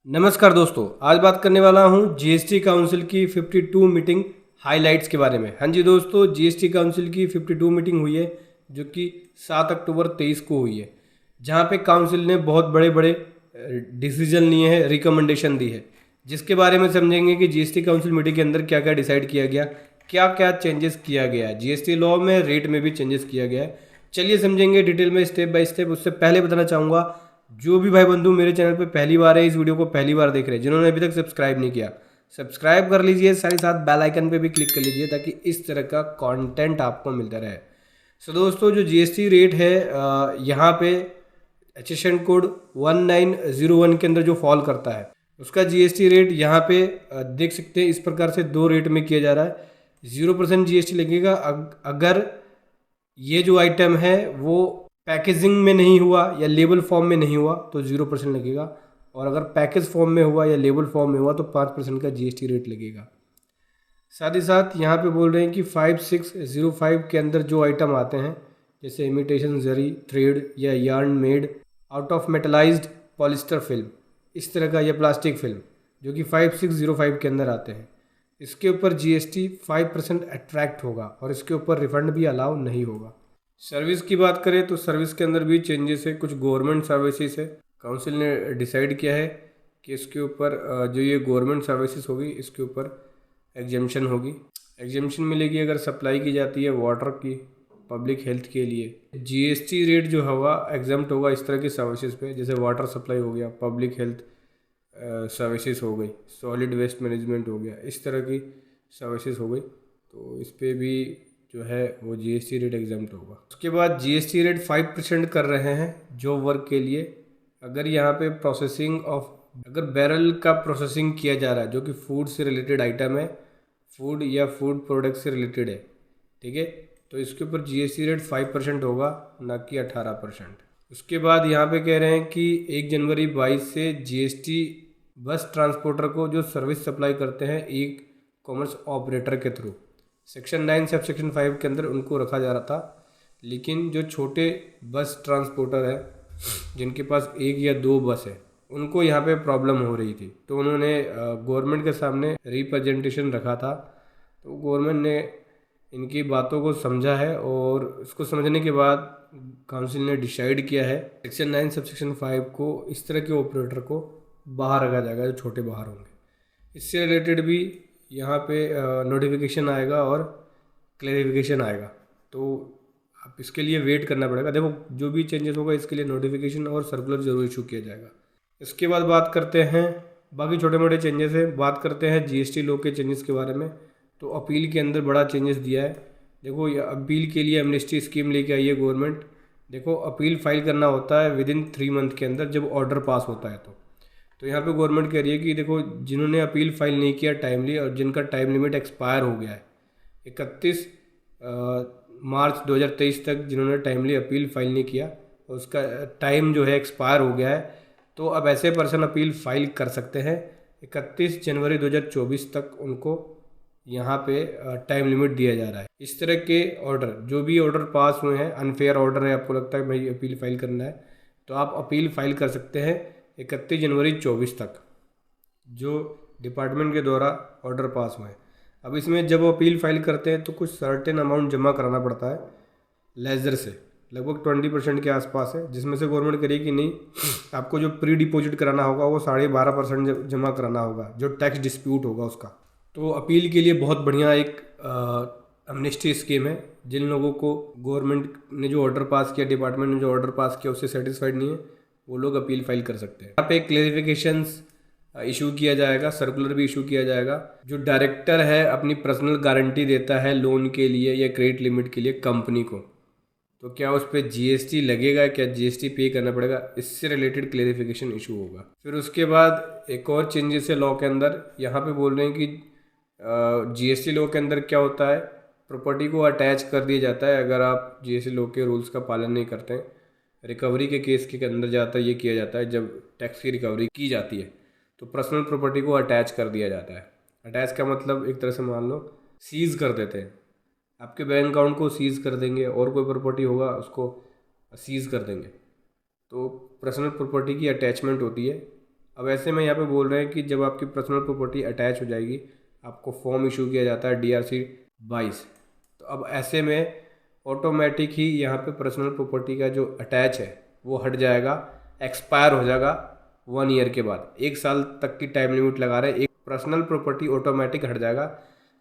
नमस्कार दोस्तों, आज बात करने वाला हूँ जीएसटी काउंसिल की 52 मीटिंग हाइलाइट्स के बारे में। हाँ जी दोस्तों, जीएसटी काउंसिल की 52 मीटिंग हुई है जो कि 7 अक्टूबर 23 को हुई है, जहाँ पे काउंसिल ने बहुत बड़े बड़े डिसीजन लिए हैं, रिकमेंडेशन दी है, जिसके बारे में समझेंगे कि जीएसटी काउंसिल मीटिंग के अंदर क्या क्या डिसाइड किया गया, क्या क्या चेंजेस किया गया है। जीएसटी लॉ में रेट में भी चेंजेस किया गया है। चलिए समझेंगे डिटेल में स्टेप बाय स्टेप। उससे पहले बताना चाहूँगा, जो भी भाई बंधु मेरे चैनल पे पहली बार है, इस वीडियो को पहली बार देख रहे हैं, जिन्होंने अभी तक सब्सक्राइब नहीं किया, सब्सक्राइब कर लीजिए, साथ ही साथ बेल आइकन पे भी क्लिक कर लीजिए ताकि इस तरह का कंटेंट आपको मिलता रहे। सो दोस्तों, जो जीएसटी रेट है यहाँ पे HSN कोड 1901 के अंदर जो फॉल करता है, उसका जीएसटी रेट यहाँ पे देख सकते हैं, इस प्रकार से दो रेट में किया जा रहा है। 0% जीएसटी लगेगा अगर ये जो आइटम है वो पैकेजिंग में नहीं हुआ या लेबल फॉर्म में नहीं हुआ तो 0% लगेगा, और अगर पैकेज फॉर्म में हुआ या लेबल फॉर्म में हुआ तो 5% का जीएसटी रेट लगेगा। साथ ही साथ यहाँ पे बोल रहे हैं कि 5605 के अंदर जो आइटम आते हैं, जैसे इमिटेशन जरी थ्रेड या yarn made out of metallised polyester film, इस तरह का, या प्लास्टिक फिल्म, जो कि 5605 के अंदर आते हैं, इसके ऊपर जीएसटी 5% अट्रैक्ट होगा और इसके ऊपर रिफंड भी अलाउ नहीं होगा। सर्विस की बात करें तो सर्विस के अंदर भी चेंजेस है। कुछ गवर्नमेंट सर्विसेज है, काउंसिल ने डिसाइड किया है कि इसके ऊपर जो ये गवर्नमेंट सर्विसेज होगी इसके ऊपर एग्जेम्पशन होगी। एग्जेम्पशन मिलेगी अगर सप्लाई की जाती है वाटर की पब्लिक हेल्थ के लिए। जीएसटी रेट जो होगा एग्जाम्प्ट होगा इस तरह की सर्विसेज पे, जैसे वाटर सप्लाई हो गया, पब्लिक हेल्थ सर्विसेज हो गई, सॉलिड वेस्ट मैनेजमेंट हो गया, इस तरह की सर्विसेज हो गई, तो इस पर भी जो है वो जीएसटी रेट एग्जाम्प्ट होगा। उसके बाद जीएसटी रेट 5% कर रहे हैं जॉब वर्क के लिए। अगर यहाँ पे प्रोसेसिंग ऑफ, अगर बैरल का प्रोसेसिंग किया जा रहा है जो कि फूड से रिलेटेड आइटम है, फूड या फूड प्रोडक्ट से रिलेटेड है, ठीक है, तो इसके ऊपर जीएसटी रेट 5% होगा, ना कि 18%। उसके बाद यहाँ पे कह रहे हैं कि 1 जनवरी 22 से जीएसटी बस ट्रांसपोर्टर को जो सर्विस सप्लाई करते हैं ई कॉमर्स ऑपरेटर के थ्रू, सेक्शन 9 सब सेक्शन 5 के अंदर उनको रखा जा रहा था, लेकिन जो छोटे बस ट्रांसपोर्टर है जिनके पास 1 या 2 बस है, उनको यहाँ पे प्रॉब्लम हो रही थी, तो उन्होंने गवर्नमेंट के सामने रिप्रेजेंटेशन रखा था। तो गवर्नमेंट ने इनकी बातों को समझा है और उसको समझने के बाद काउंसिल ने डिसाइड किया है सेक्शन 9 सब सेक्शन 5 को, इस तरह के ऑपरेटर को बाहर रखा जाएगा जो छोटे बाहर होंगे। इससे रिलेटेड भी यहाँ पे नोटिफिकेशन आएगा और क्लैरिफिकेशन आएगा, तो आप इसके लिए वेट करना पड़ेगा। देखो, जो भी चेंजेस होगा इसके लिए नोटिफिकेशन और सर्कुलर जरूर इशू किया जाएगा। इसके बाद बात करते हैं बाकी छोटे मोटे चेंजेस है। बात करते हैं जीएसटी लॉ के चेंजेस के बारे में। तो अपील के अंदर बड़ा चेंजेस दिया है। देखो, ये अपील के लिए एमनेस्टी स्कीम लेके आई है गवर्नमेंट। देखो, अपील फाइल करना होता है विदिन 3 मंथ के अंदर जब ऑर्डर पास होता है। तो यहाँ पे गवर्नमेंट कह रही है कि देखो, जिन्होंने अपील फाइल नहीं किया टाइमली और जिनका टाइम लिमिट एक्सपायर हो गया है 31 मार्च 2023 तक, जिन्होंने टाइमली अपील फाइल नहीं किया उसका टाइम जो है एक्सपायर हो गया है, तो अब ऐसे पर्सन अपील फाइल कर सकते हैं। 31 जनवरी 2024 तक उनको यहाँ पे टाइम लिमिट दिया जा रहा है। इस तरह के ऑर्डर, जो भी ऑर्डर पास हुए हैं, अनफेयर ऑर्डर है, आपको लगता है भाई अपील फाइल करना है, तो आप अपील फाइल कर सकते हैं 31 जनवरी 24 तक, जो डिपार्टमेंट के द्वारा ऑर्डर पास हुए हैं। अब इसमें जब अपील फाइल करते हैं तो कुछ सर्टेन अमाउंट जमा कराना पड़ता है लेजर से, लगभग 20% के आसपास है, जिसमें से गवर्नमेंट करेगी कि नहीं, आपको जो प्री डिपॉजिट कराना होगा वो 12.5% जमा कराना होगा, जो टैक्स डिस्प्यूट होगा उसका। तो अपील के लिए बहुत बढ़िया एक अमनेस्टी स्कीम है। जिन लोगों को गवर्नमेंट ने जो ऑर्डर पास किया, डिपार्टमेंट ने जो ऑर्डर पास किया उससे सेटिस्फाइड नहीं है, वो लोग अपील फाइल कर सकते हैं। यहाँ पे क्लेरिफिकेशंस इशू किया जाएगा, सर्कुलर भी इशू किया जाएगा। जो डायरेक्टर है अपनी पर्सनल गारंटी देता है लोन के लिए या क्रेडिट लिमिट के लिए कंपनी को, तो क्या उस पर जीएसटी लगेगा, क्या जीएसटी पे करना पड़ेगा, इससे रिलेटेड क्लेरिफिकेशन इशू होगा। फिर उसके बाद एक और चेंजेस है लॉ के अंदर। यहाँ पे बोल रहे हैं कि जीएसटी लॉ के अंदर क्या होता है, प्रॉपर्टी को अटैच कर दिया जाता है अगर आप जीएसटी लॉ के रूल्स का पालन नहीं करते हैं। रिकवरी के केस के अंदर जाता है, ये किया जाता है जब टैक्स की रिकवरी की जाती है तो पर्सनल प्रॉपर्टी को अटैच कर दिया जाता है। अटैच का मतलब एक तरह से मान लो सीज़ कर देते हैं, आपके बैंक अकाउंट को सीज़ कर देंगे और कोई प्रॉपर्टी होगा उसको सीज़ कर देंगे। तो पर्सनल प्रॉपर्टी की अटैचमेंट होती है अब ऐसे में यहाँ पे बोल रहे हैं कि जब आपकी पर्सनल प्रॉपर्टी अटैच हो जाएगी, आपको फॉर्म इशू किया जाता है DRC 22। तो अब ऐसे में ऑटोमेटिक ही यहाँ पे पर्सनल प्रॉपर्टी का जो अटैच है वो हट जाएगा, एक्सपायर हो जाएगा 1 ईयर के बाद। 1 साल तक की टाइम लिमिट लगा रहे हैं। एक पर्सनल प्रॉपर्टी ऑटोमेटिक हट जाएगा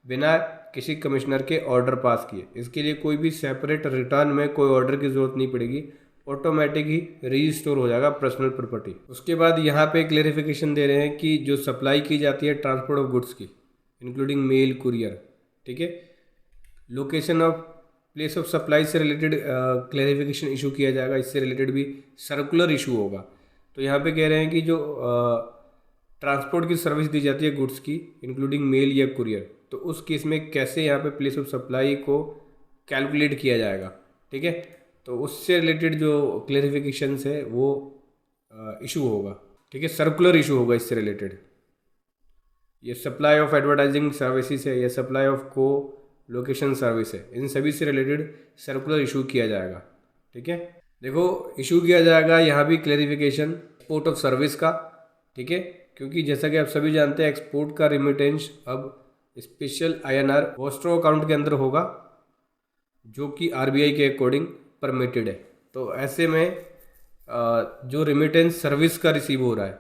बिना किसी कमिश्नर के ऑर्डर पास किए। इसके लिए कोई भी सेपरेट रिटर्न में कोई ऑर्डर की ज़रूरत नहीं पड़ेगी, ऑटोमेटिक ही रीस्टोर हो जाएगा पर्सनल प्रॉपर्टी। उसके बाद यहाँ पे क्लेरिफिकेशन दे रहे हैं कि जो सप्लाई की जाती है ट्रांसपोर्ट ऑफ गुड्स की, इंक्लूडिंग मेल कुरियर, ठीक है, location of place of supply से रिलेटेड क्लेरिफिकेशन इशू किया जाएगा। इससे रिलेटेड भी सर्कुलर इशू होगा। तो यहाँ पे कह रहे हैं कि जो ट्रांसपोर्ट की सर्विस दी जाती है गुड्स की, इंक्लूडिंग मेल या कुरियर, तो उस केस में कैसे यहाँ पे प्लेस ऑफ सप्लाई को कैलकुलेट किया जाएगा, ठीक है। तो उससे रिलेटेड जो क्लेरिफिकेशंस है वो इशू होगा, ठीक है, सर्कुलर इशू होगा इससे रिलेटेड। ये सप्लाई ऑफ एडवर्टाइजिंग सर्विसेज है या सप्लाई ऑफ को लोकेशन सर्विस है, इन सभी से रिलेटेड सर्कुलर इशू किया जाएगा, ठीक है। देखो इशू किया जाएगा यहाँ भी क्लेरिफिकेशन एक्सपोर्ट ऑफ सर्विस का, ठीक है, क्योंकि जैसा कि आप सभी जानते हैं एक्सपोर्ट का रिमिटेंस अब स्पेशल INR वॉस्ट्रो अकाउंट के अंदर होगा, जो कि RBI के अकॉर्डिंग परमिटेड है। तो ऐसे में जो रिमिटेंस सर्विस का रिसीव हो रहा है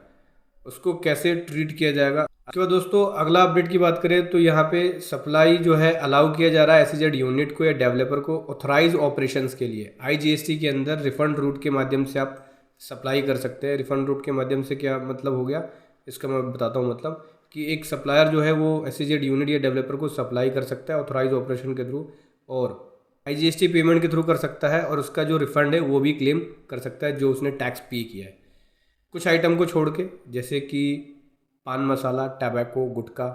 उसको कैसे ट्रीट किया जाएगा। उसके बाद दोस्तों अगला अपडेट की बात करें तो यहाँ पे सप्लाई जो है अलाउ किया जा रहा है SEZ यूनिट को या डेवलपर को ऑथराइज ऑपरेशंस के लिए। IGST के अंदर रिफंड रूट के माध्यम से आप सप्लाई कर सकते हैं। रिफंड रूट के माध्यम से क्या मतलब हो गया, इसका मैं बताता हूँ। मतलब कि एक सप्लायर जो है वो SEZ यूनिट या डेवलपर को सप्लाई कर सकता है ऑथराइज ऑपरेशन के थ्रू, और IGST पेमेंट के थ्रू कर सकता है, और उसका जो रिफंड है वो भी क्लेम कर सकता है जो उसने टैक्स पे किया है, कुछ आइटम को छोड़ के, जैसे कि पान मसाला, टैबैको, गुटखा,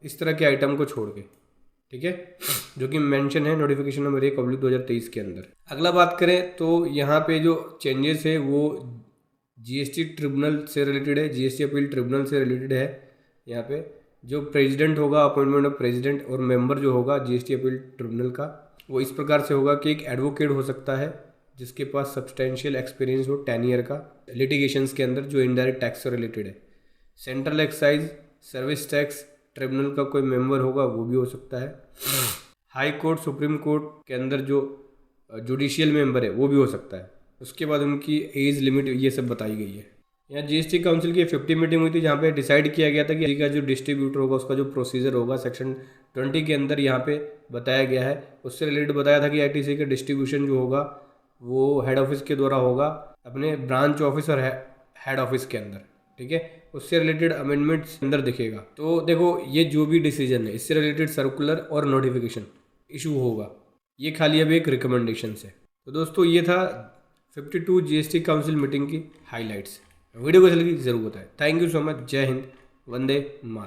इस तरह के आइटम को छोड़ के, ठीक है, जो कि मेंशन है नोटिफिकेशन नंबर 1/2023 के अंदर। अगला बात करें तो यहाँ पे जो चेंजेस है वो GST ट्रिब्यूनल से रिलेटेड है, GST अपील ट्रिब्यूनल से रिलेटेड है। यहाँ पे जो प्रेसिडेंट होगा, अपॉइंटमेंट ऑफ प्रेसिडेंट और मेंबर जो होगा GST अपील ट्रिब्यूनल का, वो इस प्रकार से होगा कि एक एडवोकेट हो सकता है जिसके पास सब्सटेंशियल एक्सपीरियंस हो 10 ईयर का लिटिगेशंस के अंदर जो इनडायरेक्ट टैक्स से रिलेटेड है। Central excise service tax tribunal का कोई मेंबर होगा वो भी हो सकता है। हाई कोर्ट, सुप्रीम कोर्ट के अंदर जो जुडिशियल मेंबर है वो भी हो सकता है। उसके बाद उनकी एज लिमिट ये सब बताई गई है। यहाँ GST काउंसिल की 50 मीटिंग हुई थी जहाँ पे डिसाइड किया गया था कि का जो डिस्ट्रीब्यूटर होगा उसका जो प्रोसीजर होगा सेक्शन 20 के अंदर यहाँ पे बताया गया है। उससे रिलेटेड बताया था कि ITC का डिस्ट्रीब्यूशन जो होगा वो हेड ऑफिस के द्वारा होगा अपने ब्रांच ऑफिस और हेड ऑफिस के अंदर, ठीक है। उससे रिलेटेड अमेंडमेंट्स अंदर दिखेगा। तो देखो ये जो भी डिसीजन है इससे रिलेटेड सर्कुलर और नोटिफिकेशन इशू होगा, ये खाली अब एक रिकमेंडेशन है। तो दोस्तों ये था 52 GST काउंसिल मीटिंग की हाईलाइट्स। वीडियो को चलेगी ज़रूर बताएं। Thank you so much. जय हिंद, वंदे मातरम।